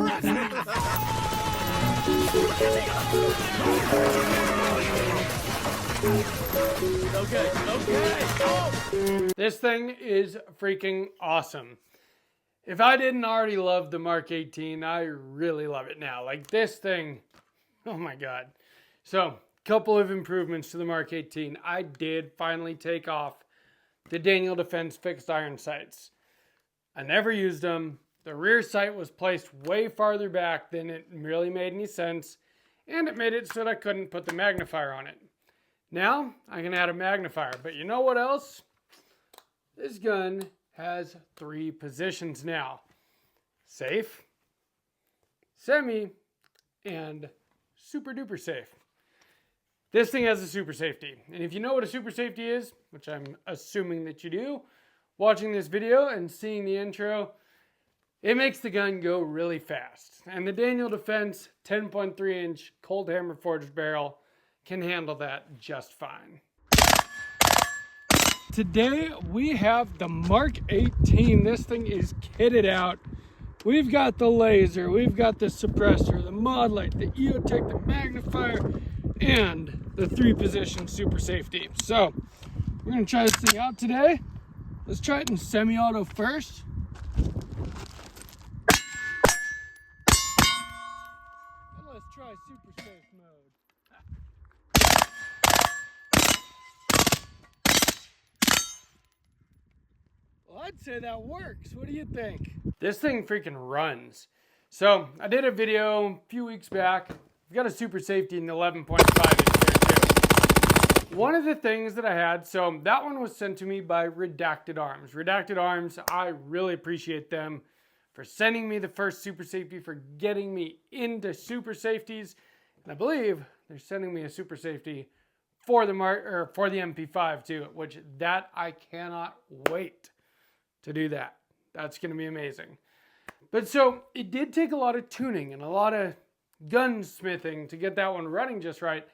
Okay. Oh. This thing is freaking awesome. If I didn't already love the Mark 18, I really love it now. Like this thing, oh my God. So, couple of improvements to the Mark 18. I did finally take off the Daniel Defense fixed iron sights. I never used them. The rear sight was placed way farther back than it really made any sense, and it made it so that I couldn't put the magnifier on it. Now, I can add a magnifier, but you know what else? This gun has 3 positions now. Safe, semi, and super duper safe. This thing has a super safety, and if you know what a super safety is, which I'm assuming that you do, watching this video and seeing the intro, it makes the gun go really fast. And the Daniel Defense 10.3 inch cold hammer forged barrel can handle that just fine. Today we have the Mark 18. This thing is kitted out. We've got the laser, we've got the suppressor, the mod light, the EOTech, the magnifier, and the 3-position super safety. So we're gonna try this thing out today. Let's try it in semi-auto first. And let's try super safe mode. Well, I'd say that works. What do you think? This thing freaking runs. So I did a video a few weeks back. I've got a super safety in the 11.5 inch there too. One of the things that I had, so that one was sent to me by Redacted Arms. Redacted Arms, I really appreciate them for sending me the first super safety, for getting me into super safeties. And I believe they're sending me a super safety for the MP5 too, which that I cannot wait to do that. That's going to be amazing. But so it did take a lot of tuning and a lot of gunsmithing to get that one running just right.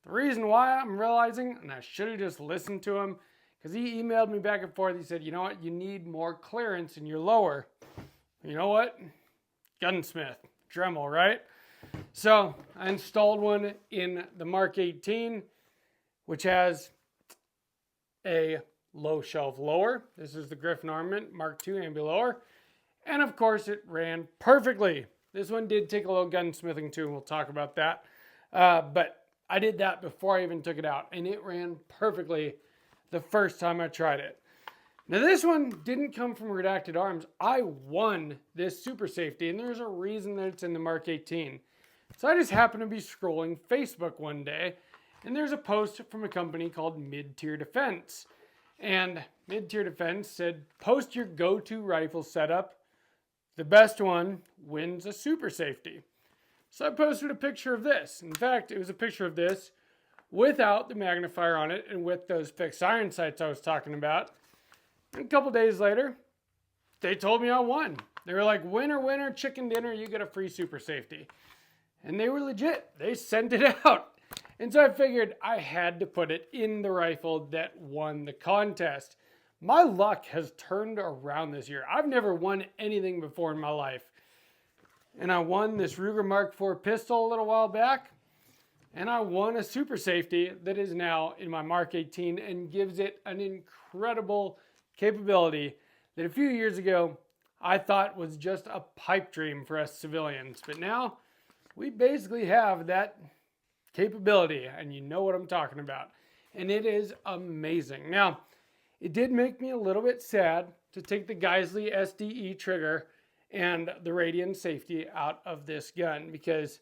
The reason why I'm realizing, and I should have just listened to him, because he emailed me back and forth. He said, you know what, you need more clearance in your lower. You know what? Gunsmith, Dremel, right? So I installed one in the Mark 18, which has a low shelf lower. This is the Griffin Armament Mark II ambi-lower. And of course it ran perfectly. This one did take a little gunsmithing too, and we'll talk about that. But I did that before I even took it out, and it ran perfectly the first time I tried it. Now this one didn't come from Redacted Arms. I won this super safety, and there's a reason that it's in the Mark 18. So I just happened to be scrolling Facebook one day, and there's a post from a company called Mid-Tier Defense. And Mid-Tier Defense said, post your go-to rifle setup. The best one wins a super safety. So I posted a picture of this. In fact, it was a picture of this without the magnifier on it and with those fixed iron sights I was talking about. And a couple days later, they told me I won. They were like, winner, winner, chicken dinner, you get a free super safety. And they were legit. They sent it out. And so I figured I had to put it in the rifle that won the contest. My luck has turned around this year. I've never won anything before in my life. And I won this Ruger Mark IV pistol a little while back. And I won a super safety that is now in my Mark 18 and gives it an incredible capability that a few years ago I thought was just a pipe dream for us civilians. But now we basically have that capability, and you know what I'm talking about. And it is amazing. Now, it did make me a little bit sad to take the Geissele SDE trigger and the Radian safety out of this gun because,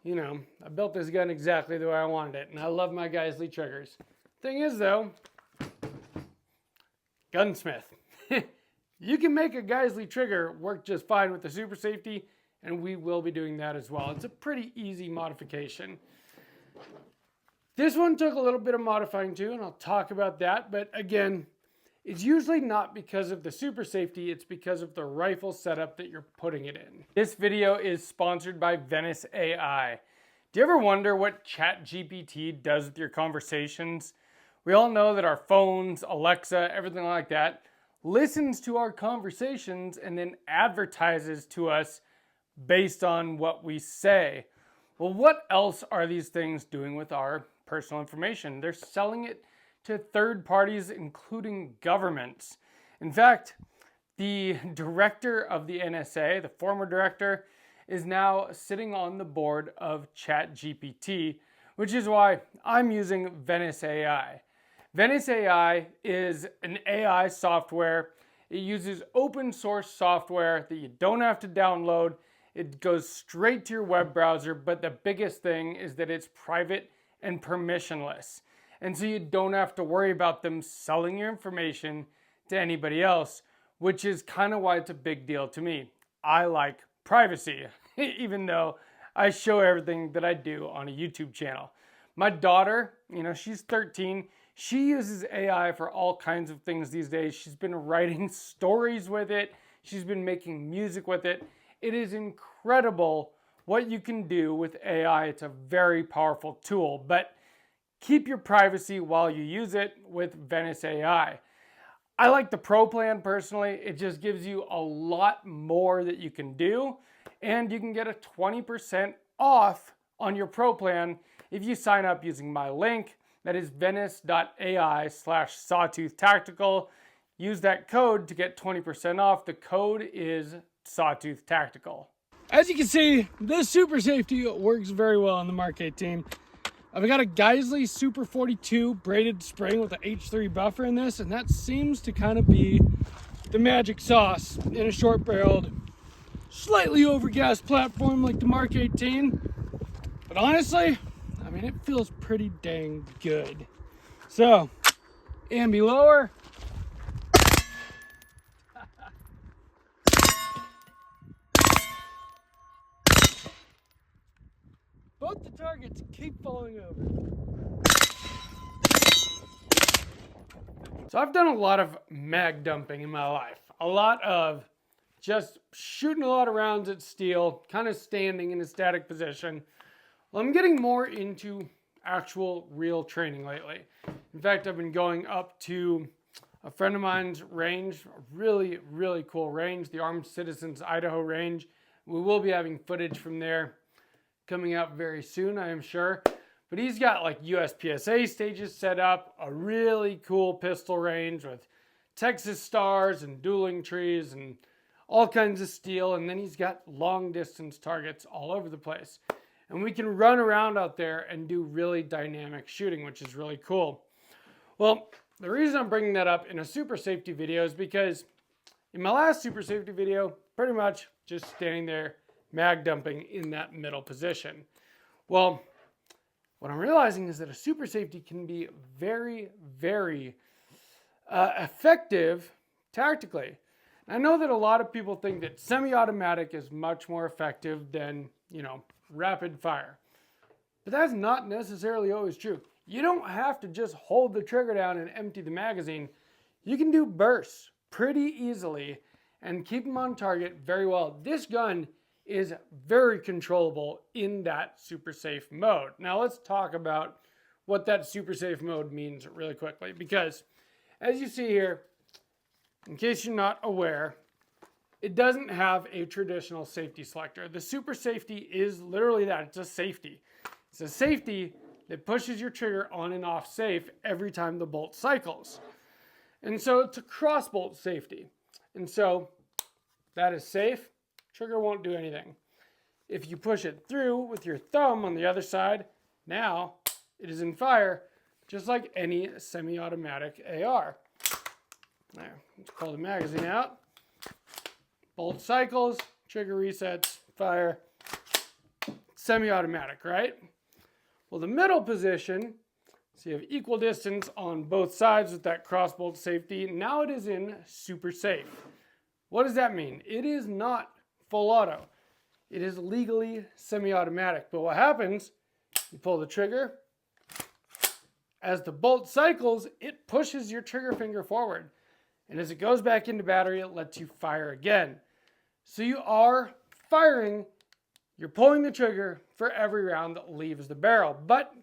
you know, I built this gun exactly the way I wanted it, and I love my Geissele triggers. Thing is, though, gunsmith. You can make a Geissele trigger work just fine with the super safety, and we will be doing that as well. It's a pretty easy modification. This one took a little bit of modifying too, and I'll talk about that. But again, it's usually not because of the super safety, it's because of the rifle setup that you're putting it in. This video is sponsored by Venice AI. Do you ever wonder what ChatGPT does with your conversations? We all know that our phones, Alexa, everything like that, listens to our conversations and then advertises to us based on what we say. Well, what else are these things doing with our personal information? They're selling it to third parties, including governments. In fact, the director of the NSA, the former director, is now sitting on the board of ChatGPT, which is why I'm using Venice AI. Venice AI is an AI software. It uses open source software that you don't have to download. It goes straight to your web browser, but the biggest thing is that it's private and permissionless. And so you don't have to worry about them selling your information to anybody else, which is kind of why it's a big deal to me. I like privacy, even though I show everything that I do on a YouTube channel. My daughter, she's 13. She uses AI for all kinds of things these days. She's been writing stories with it. She's been making music with it. It is incredible what you can do with AI. It's a very powerful tool, but keep your privacy while you use it with Venice AI. I like the Pro plan personally. It just gives you a lot more that you can do, and you can get a 20% off on your Pro plan if you sign up using my link. That is venice.ai/sawtooth-tactical. Use that code to get 20% off. The code is Sawtooth Tactical. As you can see, this super safety works very well on the MK18. I've got a Geisley Super 42 braided spring with an H3 buffer in this, and that seems to kind of be the magic sauce in a short-barreled, slightly overgassed platform like the MK18. But honestly, it feels pretty dang good. So, ambi lower. Both the targets keep falling over. So I've done a lot of mag dumping in my life. A lot of just shooting a lot of rounds at steel, kind of standing in a static position. Well, I'm getting more into actual real training lately. In fact, I've been going up to a friend of mine's range, a really, really cool range, the Armed Citizens Idaho range. We will be having footage from there coming out very soon, I am sure. But he's got like USPSA stages set up, a really cool pistol range with Texas stars and dueling trees and all kinds of steel. And then he's got long distance targets all over the place. And we can run around out there and do really dynamic shooting, which is really cool. Well, the reason I'm bringing that up in a super safety video is because in my last super safety video, pretty much just standing there mag dumping in that middle position. Well, what I'm realizing is that a super safety can be very, very effective tactically. I know that a lot of people think that semi-automatic is much more effective than, rapid fire. But that's not necessarily always true. You don't have to just hold the trigger down and empty the magazine. You can do bursts pretty easily and keep them on target very well. This gun is very controllable in that super safe mode. Now let's talk about what that super safe mode means really quickly, because as you see here, in case you're not aware, it doesn't have a traditional safety selector. The super safety is literally that. It's a safety. It's a safety that pushes your trigger on and off safe every time the bolt cycles. And so it's a cross bolt safety. And so that is safe. Trigger won't do anything. If you push it through with your thumb on the other side, now it is in fire, just like any semi-automatic AR. There, let's pull the magazine out. Bolt cycles, trigger resets, fire. Semi-automatic, right? Well, the middle position, so you have equal distance on both sides with that cross bolt safety. Now it is in super safe. What does that mean? It is not full auto. It is legally semi-automatic. But what happens, you pull the trigger. As the bolt cycles, it pushes your trigger finger forward. And as it goes back into battery, it lets you fire again. So you are firing, you're pulling the trigger for every round that leaves the barrel. But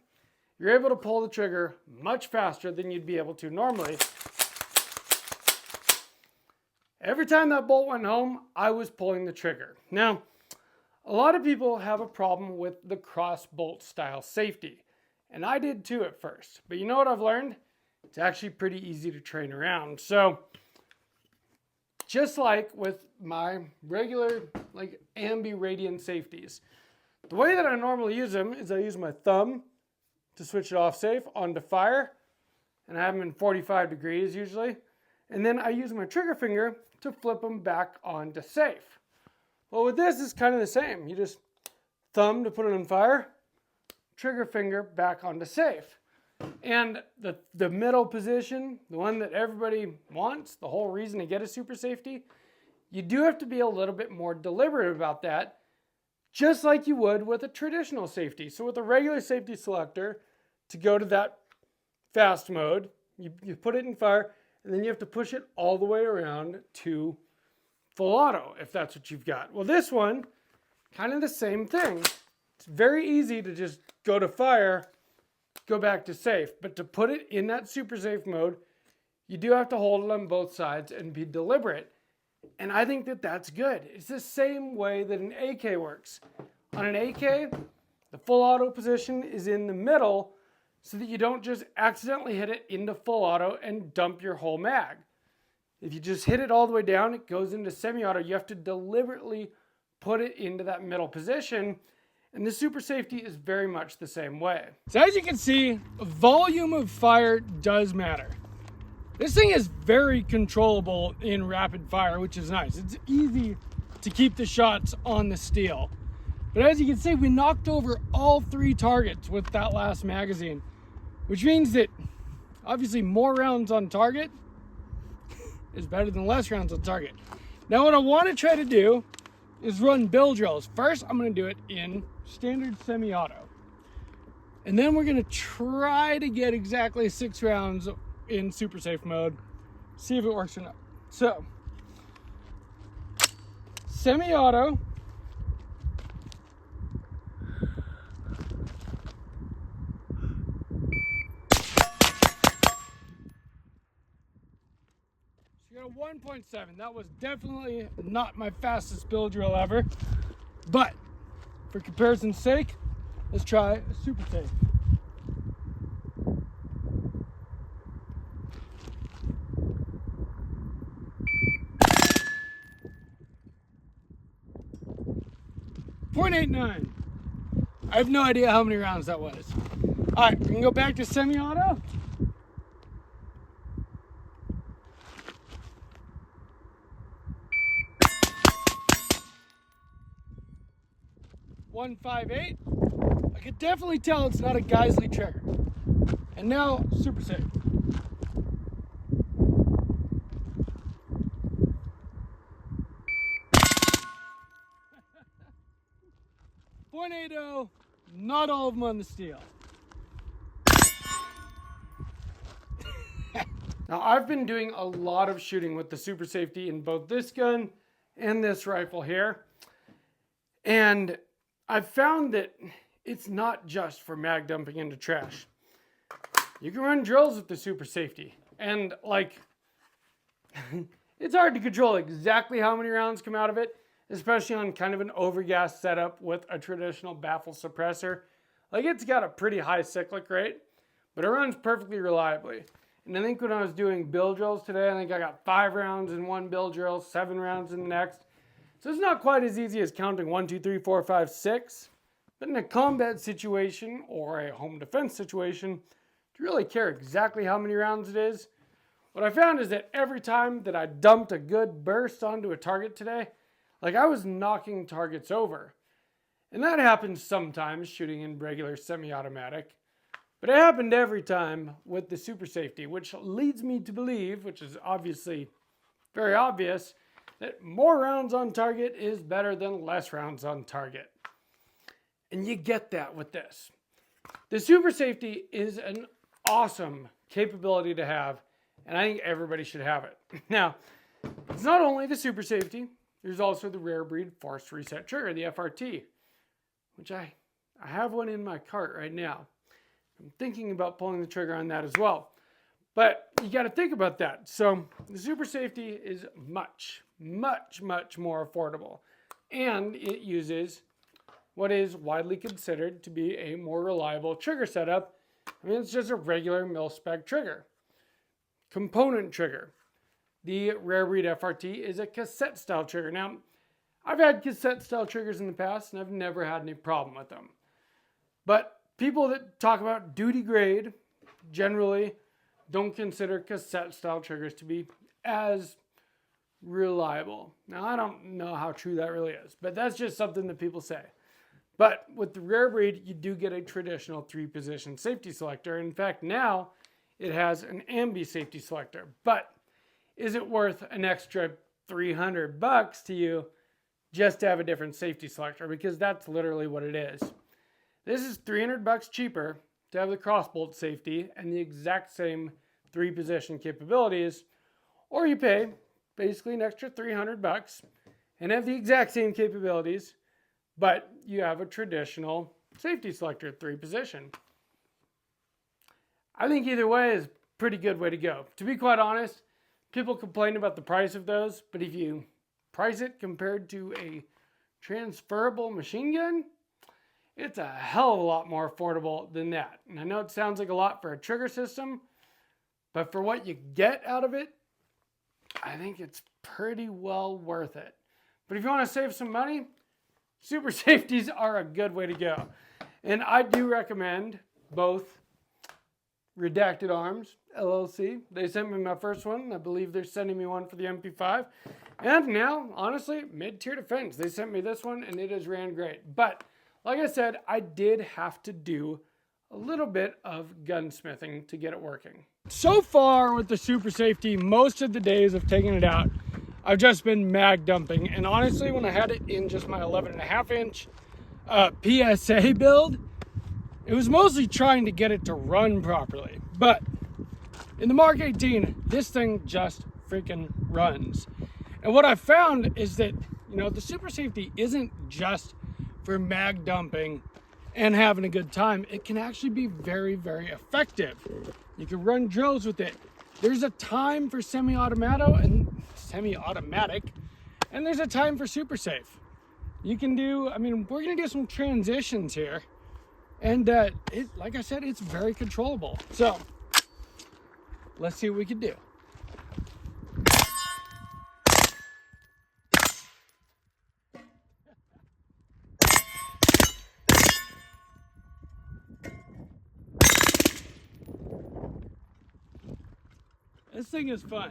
you're able to pull the trigger much faster than you'd be able to normally. Every time that bolt went home, I was pulling the trigger. Now, A lot of people have a problem with the cross bolt style safety, and I did too at first. But you know what I've learned? It's actually pretty easy to train around. So just like with my regular ambi-radian safeties, the way that I normally use them is I use my thumb to switch it off safe onto fire, and I have them in 45 degrees usually, and then I use my trigger finger to flip them back onto safe. Well, with this, it's kind of the same. You just thumb to put it on fire, trigger finger back onto safe. And the middle position, the one that everybody wants, the whole reason to get a super safety, you do have to be a little bit more deliberate about that, just like you would with a traditional safety. So with a regular safety selector, to go to that fast mode, you put it in fire, and then you have to push it all the way around to full auto, if that's what you've got. Well, this one, kind of the same thing. It's very easy to just go to fire, go back to safe. But to put it in that super safe mode, you do have to hold it on both sides and be deliberate. And I think that that's good. It's the same way that an AK works. On an AK, the full auto position is in the middle so that you don't just accidentally hit it into full auto and dump your whole mag. If you just hit it all the way down, it goes into semi-auto. You have to deliberately put it into that middle position. And the super safety is very much the same way. So as you can see, volume of fire does matter. This thing is very controllable in rapid fire, which is nice. It's easy to keep the shots on the steel. But as you can see, we knocked over all 3 targets with that last magazine, which means that obviously more rounds on target is better than less rounds on target. Now what I want to try to do is run bill drills. First, I'm going to do it in standard semi-auto. And then we're going to try to get exactly 6 rounds in super safe mode. See if it works or not. So, semi-auto. So you got a 1.7. That was definitely not my fastest bill drill ever. But, for comparison's sake, let's try a super safe. .89. I have no idea how many rounds that was. All right, we can go back to semi-auto. .158. I could definitely tell it's not a Geisley trigger. And now, super safe. .80, not all of them on the steel. Now I've been doing a lot of shooting with the super safety in both this gun and this rifle here. And I've found that it's not just for mag dumping into trash. You can run drills with the super safety. And it's hard to control exactly how many rounds come out of it, especially on kind of an overgas setup with a traditional baffle suppressor. It's got a pretty high cyclic rate, but it runs perfectly reliably. And I think when I was doing bill drills today, I think I got 5 rounds in one bill drill, 7 rounds in the next. So it's not quite as easy as counting 1, 2, 3, 4, 5, 6. But in a combat situation or a home defense situation, to really care exactly how many rounds it is, what I found is that every time that I dumped a good burst onto a target today, I was knocking targets over. And that happens sometimes shooting in regular semi-automatic. But it happened every time with the super safety, which leads me to believe, which is obviously very obvious, that more rounds on target is better than less rounds on target. And you get that with this. The super safety is an awesome capability to have, and I think everybody should have it. Now, it's not only the super safety, there's also the rare breed force reset trigger, the FRT, which I have one in my cart right now. I'm thinking about pulling the trigger on that as well. But you got to think about that. So the super safety is much, much, much more affordable. And it uses what is widely considered to be a more reliable trigger setup. I mean, it's just a regular mil-spec trigger. Component trigger. The Rare Breed FRT is a cassette style trigger. Now, I've had cassette style triggers in the past and I've never had any problem with them. But people that talk about duty grade generally don't consider cassette style triggers to be as reliable. Now, I don't know how true that really is, but that's just something that people say. But with the Rare Breed, you do get a traditional 3-position safety selector. In fact, now it has an ambi safety selector. But is it worth an extra $300 to you just to have a different safety selector? Because that's literally what it is. This is $300 cheaper to have the crossbolt safety and the exact same 3-position capabilities, or you pay basically an extra $300 and have the exact same capabilities, but you have a traditional safety selector 3-position. I think either way is a pretty good way to go. To be quite honest, people complain about the price of those, but if you price it compared to a transferable machine gun, it's a hell of a lot more affordable than that. And I know it sounds like a lot for a trigger system, but for what you get out of it, I think it's pretty well worth it. But if you want to save some money, super safeties are a good way to go. And I do recommend both Redacted Arms, LLC. They sent me my first one. I believe they're sending me one for the MP5. And now, honestly, Mid-Tier Defense. They sent me this one and it has ran great. But like I said, I did have to do a little bit of gunsmithing to get it working. So far with the super safety, most of the days of taking it out, I've just been mag dumping. And honestly, when I had it in just my 11.5-inch PSA build, it was mostly trying to get it to run properly. But in the Mark 18, this thing just freaking runs. And what I found is that, the super safety isn't just for mag dumping and having a good time. It can actually be very, very effective. You can run drills with it. There's a time for semi-automatic, and there's a time for super safe. You can do, we're gonna do some transitions here. And like I said, it's very controllable. So let's see what we can do. This thing is fun.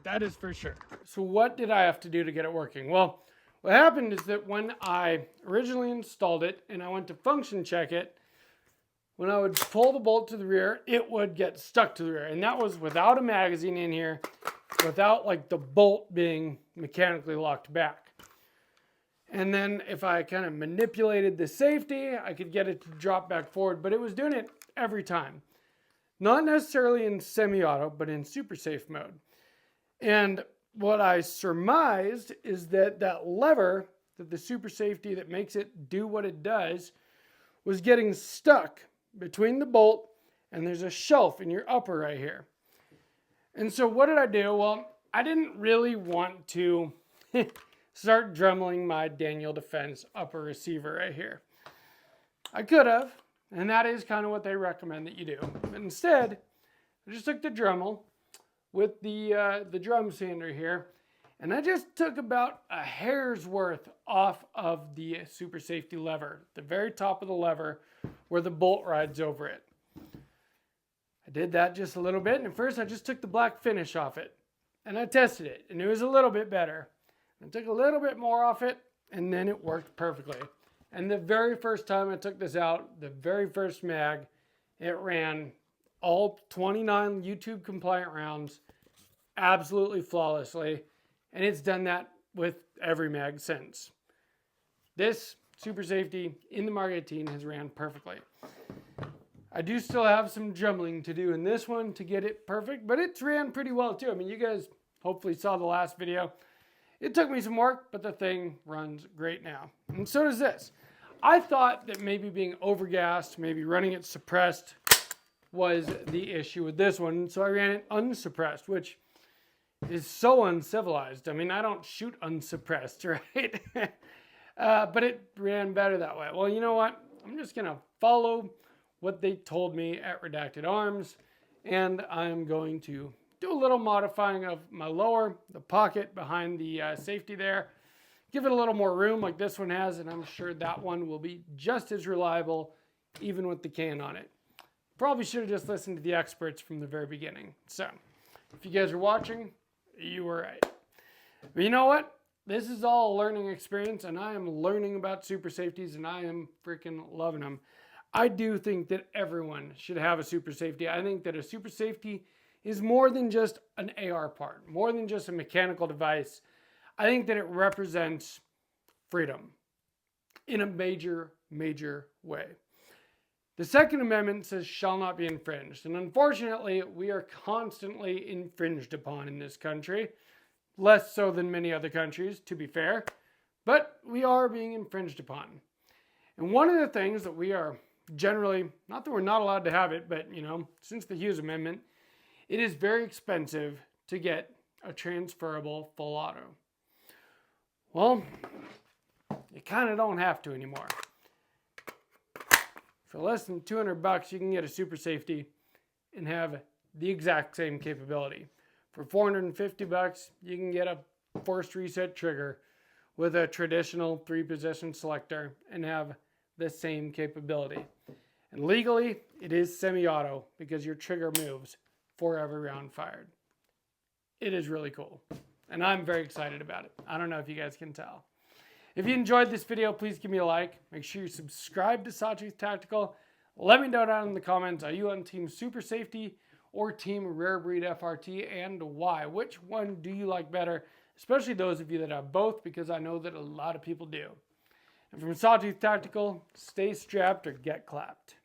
That is for sure. So what did I have to do to get it working? Well, what happened is that when I originally installed it and I went to function check it, when I would pull the bolt to the rear, it would get stuck to the rear. And that was without a magazine in here, without like the bolt being mechanically locked back. And then if I kind of manipulated the safety, I could get it to drop back forward, but it was doing it every time. Not necessarily in semi-auto, but in super safe mode. And what I surmised is that that lever, that the super safety that makes it do what it does, was getting stuck between the bolt and there's a shelf in your upper right here. And so what did I do? Well, I didn't really want to start dremeling my Daniel Defense upper receiver right here. I could have. And that is kind of what they recommend that you do. But instead, I just took the Dremel with the drum sander here, and I just took about a hair's worth off of the super safety lever, the very top of the lever where the bolt rides over it. I did that just a little bit, and at first I just took the black finish off it, and I tested it, and it was a little bit better. I took a little bit more off it, and then it worked perfectly. And the very first time I took this out, the very first mag, it ran all 29 YouTube compliant rounds absolutely flawlessly. And it's done that with every mag since. This super safety in the Mark 18 has ran perfectly. I do still have some drumming to do in this one to get it perfect, but it's ran pretty well too. You guys hopefully saw the last video. It took me some work, but the thing runs great now. And so does this. I thought that maybe being overgassed, maybe running it suppressed was the issue with this one. So I ran it unsuppressed, which is so uncivilized. I don't shoot unsuppressed, right? but it ran better that way. Well, you know what? I'm just going to follow what they told me at Redacted Arms, and I'm going to do a little modifying of my lower, the pocket behind the safety there. Give it a little more room like this one has, and I'm sure that one will be just as reliable even with the can on it. Probably should have just listened to the experts from the very beginning. So, if you guys are watching, you were right. But you know what? This is all a learning experience, and I am learning about super safeties, and I am freaking loving them. I do think that everyone should have a super safety. I think that a super safety is more than just an AR part, more than just a mechanical device. I think that it represents freedom in a major, major way. The Second Amendment says shall not be infringed, and unfortunately, we are constantly infringed upon in this country. Less so than many other countries, to be fair, but we are being infringed upon. And one of the things that we are generally, not that we're not allowed to have it, but you know, since the Hughes Amendment, it is very expensive to get a transferable full auto. Well, you kind of don't have to anymore. For less than $200, you can get a super safety and have the exact same capability. For $450, you can get a forced reset trigger with a traditional 3-position selector and have the same capability. And legally, it is semi-auto because your trigger moves for every round fired. It is really cool, and I'm very excited about it. I don't know if you guys can tell. If you enjoyed this video, please give me a like. Make sure you subscribe to Sawtooth Tactical. Let me know down in the comments, are you on Team Super Safety or Team Rare Breed FRT, and why? Which one do you like better? Especially those of you that have both, because I know that a lot of people do. And from Sawtooth Tactical, stay strapped or get clapped.